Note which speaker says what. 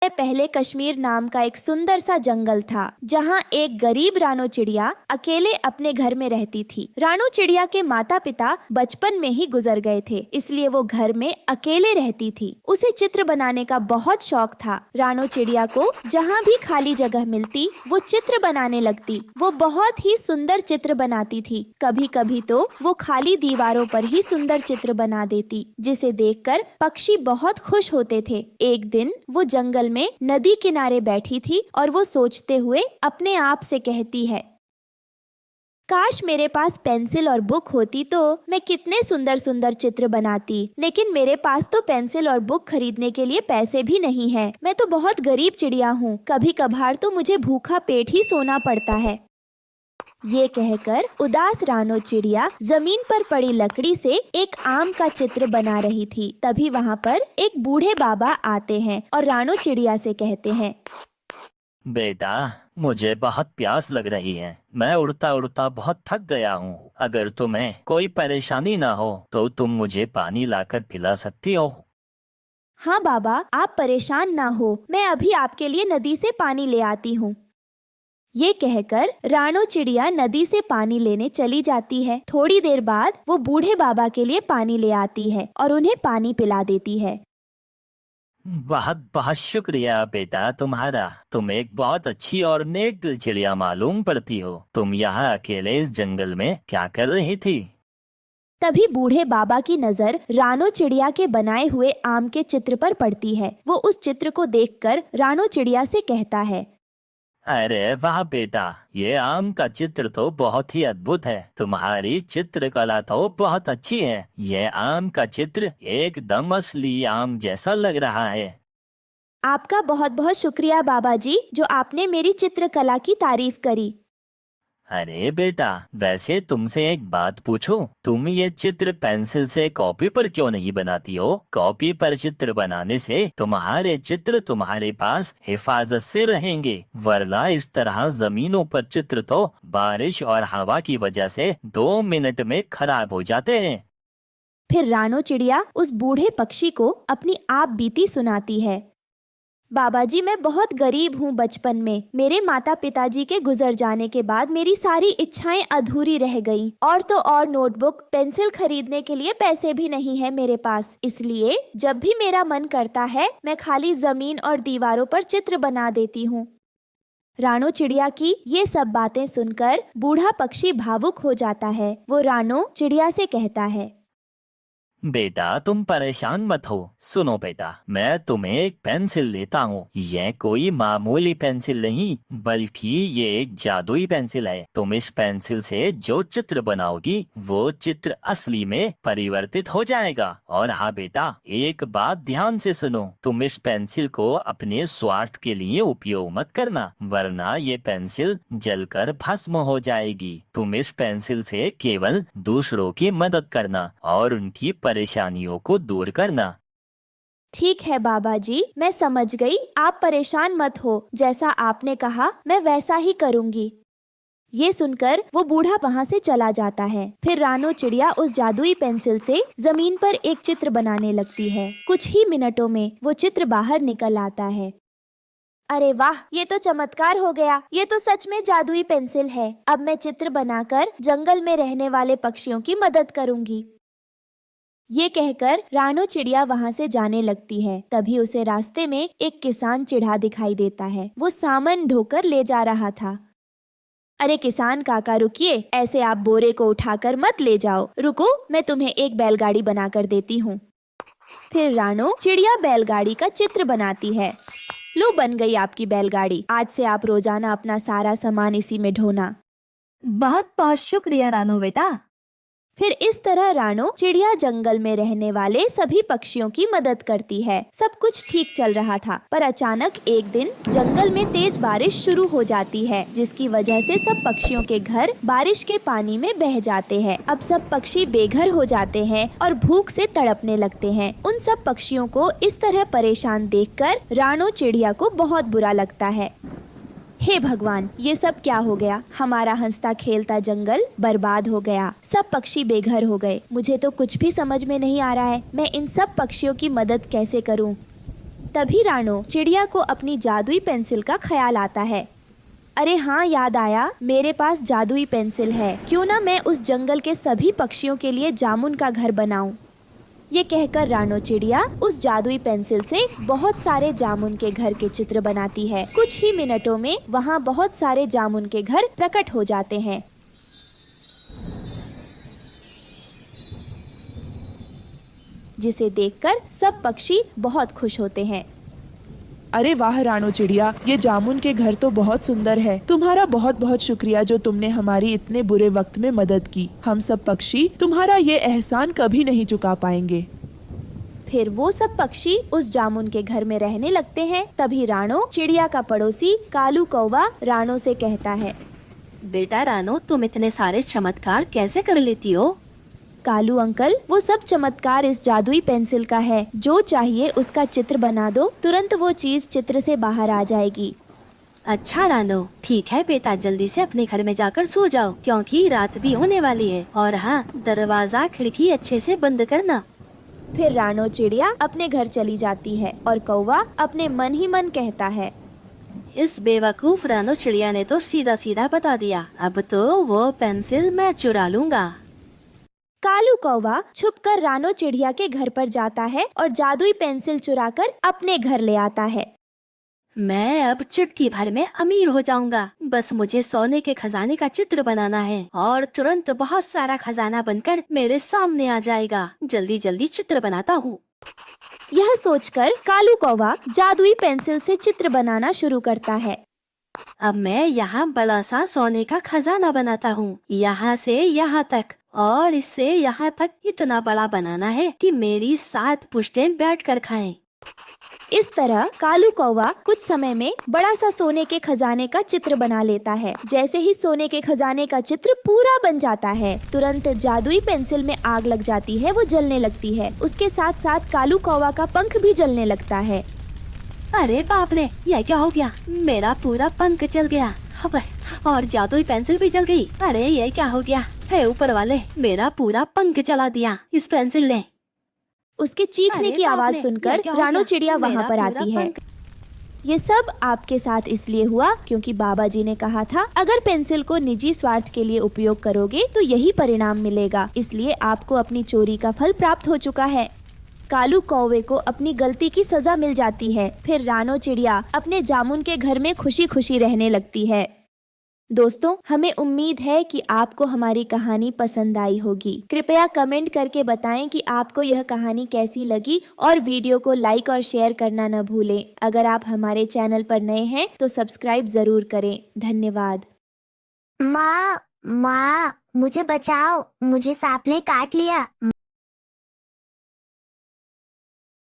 Speaker 1: पहले कश्मीर नाम का एक सुंदर सा जंगल था, जहाँ एक गरीब रानो चिड़िया अकेले अपने घर में रहती थी। रानो चिड़िया के माता पिता बचपन में ही गुजर गए थे, इसलिए वो घर में अकेले रहती थी। उसे चित्र बनाने का बहुत शौक था। रानो चिड़िया को जहाँ भी खाली जगह मिलती वो चित्र बनाने लगती। वो बहुत ही सुंदर चित्र बनाती थी। कभी कभी तो वो खाली दीवारों पर ही सुंदर चित्र बना देती, जिसे देखकर पक्षी बहुत खुश होते थे। एक दिन वो जंगल में नदी किनारे बैठी थी और वो सोचते हुए अपने आप से कहती है, काश मेरे पास पेंसिल और बुक होती तो मैं कितने सुंदर सुंदर चित्र बनाती, लेकिन मेरे पास तो पेंसिल और बुक खरीदने के लिए पैसे भी नहीं है। मैं तो बहुत गरीब चिड़िया हूँ, कभी कभार तो मुझे भूखा पेट ही सोना पड़ता है। ये कहकर उदास रानो चिड़िया जमीन पर पड़ी लकड़ी से एक आम का चित्र बना रही थी। तभी वहाँ पर एक बूढ़े बाबा आते हैं और रानो चिड़िया से कहते हैं,
Speaker 2: बेटा, मुझे बहुत प्यास लग रही है। मैं उड़ता उड़ता बहुत थक गया हूँ। अगर तुम्हें कोई परेशानी ना हो तो तुम मुझे पानी लाकर पिला सकती हो।
Speaker 1: हाँ बाबा, आप परेशान ना हो, मैं अभी आपके लिए नदी से पानी ले आती हूँ। ये कहकर रानो चिड़िया नदी से पानी लेने चली जाती है। थोड़ी देर बाद वो बूढ़े बाबा के लिए पानी ले आती है और उन्हें पानी पिला देती है।
Speaker 2: बहुत बहुत शुक्रिया बेटा तुम्हारा। तुम एक बहुत अच्छी और नेक दिल चिड़िया मालूम पड़ती हो। तुम यहाँ अकेले इस जंगल में क्या कर रही थी?
Speaker 1: तभी बूढ़े बाबा की नजर रानो चिड़िया के बनाए हुए आम के चित्र पर पड़ती है। वो उस चित्र को देखकर रानो चिड़िया से कहता है,
Speaker 2: अरे वाह बेटा, ये आम का चित्र तो बहुत ही अद्भुत है। तुम्हारी चित्रकला तो बहुत अच्छी है। ये आम का चित्र एकदम असली आम जैसा लग रहा है।
Speaker 1: आपका बहुत बहुत शुक्रिया बाबा जी, जो आपने मेरी चित्रकला की तारीफ करी।
Speaker 2: अरे बेटा, वैसे तुमसे एक बात पूछूं? तुम ये चित्र पेंसिल से कॉपी पर क्यों नहीं बनाती हो? कॉपी पर चित्र बनाने से तुम्हारे चित्र तुम्हारे पास हिफाजत से रहेंगे, वरना इस तरह जमीनों पर चित्र तो बारिश और हवा की वजह से 2 मिनट में खराब हो जाते हैं।
Speaker 1: फिर रानो चिड़िया उस बूढ़े पक्षी को अपनी आप बीती सुनाती है। बाबा जी, मैं बहुत गरीब हूँ। बचपन में मेरे माता पिताजी के गुजर जाने के बाद मेरी सारी इच्छाएं अधूरी रह गईं। और तो और नोटबुक पेंसिल खरीदने के लिए पैसे भी नहीं है मेरे पास। इसलिए जब भी मेरा मन करता है मैं खाली जमीन और दीवारों पर चित्र बना देती हूँ। रानो चिड़िया की ये सब बातें सुनकर बूढ़ा पक्षी भावुक हो जाता है। वो रानो चिड़िया से कहता है,
Speaker 2: बेटा तुम परेशान मत हो। सुनो बेटा, मैं तुम्हें एक पेंसिल देता हूँ। यह कोई मामूली पेंसिल नहीं, बल्कि ये एक जादुई पेंसिल है। तुम इस पेंसिल से जो चित्र बनाओगी वो चित्र असली में परिवर्तित हो जाएगा। और हाँ बेटा, एक बात ध्यान से सुनो, तुम इस पेंसिल को अपने स्वार्थ के लिए उपयोग मत करना, वरना ये पेंसिल जलकर भस्म हो जाएगी। तुम इस पेंसिल से केवल दूसरों की मदद करना और उनकी परेशानियों को दूर करना।
Speaker 1: ठीक है बाबा जी, मैं समझ गई। आप परेशान मत हो, जैसा आपने कहा मैं वैसा ही करूंगी। ये सुनकर वो बूढ़ा वहाँ से चला जाता है। फिर रानो चिड़िया उस जादुई पेंसिल से जमीन पर एक चित्र बनाने लगती है। कुछ ही मिनटों में वो चित्र बाहर निकल आता है। अरे वाह, ये तो चमत्कार हो गया। ये तो सच में जादुई पेंसिल है। अब मैं चित्र बनाकर जंगल में रहने वाले पक्षियों की मदद करूंगी। ये कहकर रानो चिड़िया वहाँ से जाने लगती है। तभी उसे रास्ते में एक किसान चिढ़ा दिखाई देता है। वो सामान ढोकर ले जा रहा था। अरे किसान काका रुकिए, ऐसे आप बोरे को उठाकर मत ले जाओ। रुको, मैं तुम्हें एक बैलगाड़ी बनाकर देती हूँ। फिर रानो चिड़िया बैलगाड़ी का चित्र बनाती है। लो, बन गई आपकी बैलगाड़ी। आज से आप रोजाना अपना सारा सामान इसी में ढोना।
Speaker 3: बहुत बहुत शुक्रिया रानो बेटा।
Speaker 1: फिर इस तरह रानो चिड़िया जंगल में रहने वाले सभी पक्षियों की मदद करती है। सब कुछ ठीक चल रहा था, पर अचानक एक दिन जंगल में तेज बारिश शुरू हो जाती है, जिसकी वजह से सब पक्षियों के घर बारिश के पानी में बह जाते हैं। अब सब पक्षी बेघर हो जाते हैं और भूख से तड़पने लगते हैं। उन सब पक्षियों को इस तरह परेशान देखकर रानो चिड़िया को बहुत बुरा लगता है। हे भगवान, ये सब क्या हो गया? हमारा हंसता खेलता जंगल बर्बाद हो गया। सब पक्षी बेघर हो गए। मुझे तो कुछ भी समझ में नहीं आ रहा है, मैं इन सब पक्षियों की मदद कैसे करूं? तभी रानो चिड़िया को अपनी जादुई पेंसिल का ख्याल आता है। अरे हाँ, याद आया, मेरे पास जादुई पेंसिल है। क्यों ना मैं उस जंगल के सभी पक्षियों के लिए जामुन का घर बनाऊं। ये कहकर रानो चिड़िया उस जादुई पेंसिल से बहुत सारे जामुन के घर के चित्र बनाती है। कुछ ही मिनटों में वहाँ बहुत सारे जामुन के घर प्रकट हो जाते हैं। जिसे देखकर सब पक्षी बहुत खुश होते हैं।
Speaker 4: अरे वाह रानो चिड़िया, ये जामुन के घर तो बहुत सुंदर है। तुम्हारा बहुत बहुत शुक्रिया जो तुमने हमारी इतने बुरे वक्त में मदद की। हम सब पक्षी तुम्हारा ये एहसान कभी नहीं चुका पाएंगे।
Speaker 1: फिर वो सब पक्षी उस जामुन के घर में रहने लगते हैं। तभी रानो चिड़िया का पड़ोसी कालू कौवा रानो से कहता है,
Speaker 3: बेटा रानो, तुम इतने सारे चमत्कार कैसे कर लेती हो?
Speaker 1: कालू अंकल, वो सब चमत्कार इस जादुई पेंसिल का है। जो चाहिए उसका चित्र बना दो, तुरंत वो चीज चित्र से बाहर आ जाएगी।
Speaker 3: अच्छा रानो, ठीक है बेटा, जल्दी से अपने घर में जाकर सो जाओ क्योंकि रात भी होने वाली है। और हाँ, दरवाजा खिड़की अच्छे से बंद करना।
Speaker 1: फिर रानो चिड़िया अपने घर चली जाती है और कौवा अपने मन ही मन कहता है,
Speaker 3: इस बेवकूफ रानो चिड़िया ने तो सीधा सीधा बता दिया। अब तो वो पेंसिल मैं चुरा लूंगा।
Speaker 1: कालू कौवा छुपकर रानो चिड़िया के घर पर जाता है और जादुई पेंसिल चुराकर अपने घर ले आता है।
Speaker 3: मैं अब चुटकी भर में अमीर हो जाऊंगा। बस मुझे सोने के खजाने का चित्र बनाना है और तुरंत बहुत सारा खजाना बनकर मेरे सामने आ जाएगा। जल्दी जल्दी चित्र बनाता हूँ।
Speaker 1: यह सोचकर कालू कौवा जादुई पेंसिल से चित्र बनाना शुरू करता है।
Speaker 3: अब मैं यहाँ बड़ा सा सोने का खजाना बनाता हूँ, यहाँ से यहाँ तक और इससे यहाँ तक इतना बड़ा बनाना है कि मेरी 7 पुश्तें बैठ कर खाएं।
Speaker 1: इस तरह कालू कौवा कुछ समय में बड़ा सा सोने के खजाने का चित्र बना लेता है। जैसे ही सोने के खजाने का चित्र पूरा बन जाता है, तुरंत जादुई पेंसिल में आग लग जाती है। वो जलने लगती है। उसके साथ साथ कालू कौवा का पंख भी जलने लगता है।
Speaker 3: अरे बाप रे, यह क्या हो गया? मेरा पूरा पंख जल गया। अबे, और जादुई पेंसिल भी जल गई। अरे ये क्या हो गया? हे ऊपर वाले, मेरा पूरा पंख जला दिया इस पेंसिल ने।
Speaker 1: उसके चीखने
Speaker 3: अरे
Speaker 1: की
Speaker 3: बाप
Speaker 1: आवाज
Speaker 3: रे,
Speaker 1: सुनकर
Speaker 3: ये क्या हो
Speaker 1: रानो
Speaker 3: गया?
Speaker 1: चिड़िया वहाँ
Speaker 3: मेरा
Speaker 1: पर
Speaker 3: पूरा
Speaker 1: आती है।
Speaker 3: पंख-
Speaker 1: ये सब आपके साथ इसलिए हुआ क्योंकि बाबा जी ने कहा था, अगर पेंसिल को निजी स्वार्थ के लिए उपयोग करोगे तो यही परिणाम मिलेगा। इसलिए आपको अपनी चोरी का फल प्राप्त हो चुका है। कालू कौवे को अपनी गलती की सजा मिल जाती है। फिर रानो चिड़िया अपने जामुन के घर में खुशी खुशी रहने लगती है। दोस्तों, हमें उम्मीद है कि आपको हमारी कहानी पसंद आई होगी। कृपया कमेंट करके बताएं कि आपको यह कहानी कैसी लगी और वीडियो को लाइक और शेयर करना न भूलें। अगर आप हमारे चैनल पर नए हैं तो सब्सक्राइब जरूर करें। धन्यवाद।
Speaker 5: माँ, माँ, मुझे बचाओ, मुझे सांप ने काट लिया।